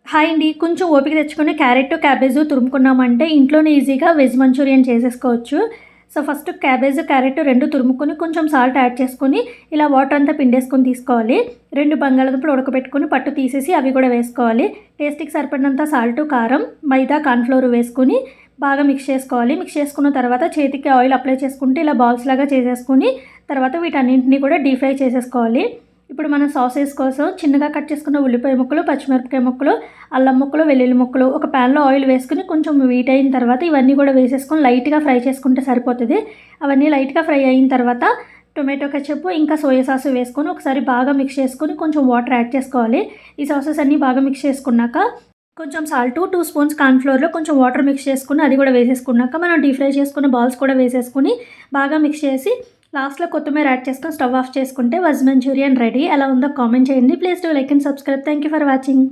Hi అండి. కొంచెం ఓపిక తెచ్చుకొని క్యారెట్, క్యాబేజు తురుముకున్నామంటే ఇంట్లోనే ఈజీగా వెజ్ మంచూరియన్ చేసేసుకోవచ్చు. సో, ఫస్ట్ క్యాబేజ్, క్యారెట్ 2 తురుముకొని కొంచెం సాల్ట్ యాడ్ చేసుకొని ఇలా వాటర్ అంతా పిండేసుకొని తీసుకోవాలి. 2 బంగాళాదుంపలు ఉడకబెట్టుకొని పట్టు తీసేసి అవి కూడా వేసుకోవాలి. టేస్ట్‌కి సరిపడినంత సాల్టు, కారం, మైదా, కార్న్‌ఫ్లోర్ వేసుకొని బాగా మిక్స్ చేసుకోవాలి. మిక్స్ చేసుకున్న తర్వాత చేతికి ఆయిల్ అప్లై చేసుకుంటే ఇలా బాల్స్ లాగా చేసేసుకొని తర్వాత వీటన్నింటిని కూడా డీప్ ఫ్రై చేసేసుకోవాలి. ఇప్పుడు మనం సాసేస్ కోసం చిన్నగా కట్ చేసుకున్న ఉల్లిపాయ ముక్కలు, పచ్చిమిరపకాయ ముక్కలు, అల్లం ముక్కలు, వెల్లుల్లి ముక్కలు ఒక ప్యాన్లో ఆయిల్ వేసుకుని కొంచెం వీట్ అయిన తర్వాత ఇవన్నీ కూడా వేసేసుకొని లైట్గా ఫ్రై చేసుకుంటే సరిపోతుంది. అవన్నీ లైట్గా ఫ్రై అయిన తర్వాత టొమాటో కెచప్ ఇంకా సోయా సాస్ వేసుకొని ఒకసారి బాగా మిక్స్ చేసుకొని కొంచెం వాటర్ యాడ్ చేసుకోవాలి. ఈ సాసెస్ అన్నీ బాగా మిక్స్ చేసుకున్నాక కొంచెం సాల్టు, 2 స్పూన్స్ కార్న్‌ఫ్లోర్‌లో కొంచెం వాటర్ మిక్స్ చేసుకొని అది కూడా వేసేసుకున్నాక మనం డీప్ ఫ్రై చేసుకున్న బాల్స్ కూడా వేసేసుకొని బాగా మిక్స్ చేసి లాస్ట్‌లో కొత్తిమీర యాడ్ చేసుకొని స్టవ్ ఆఫ్ చేసుకుంటే వెజ్ మంచూరియన్ రెడీ. ఎలా ఉందో కామెంట్ చేయండి. Please do like and subscribe. Thank you for watching.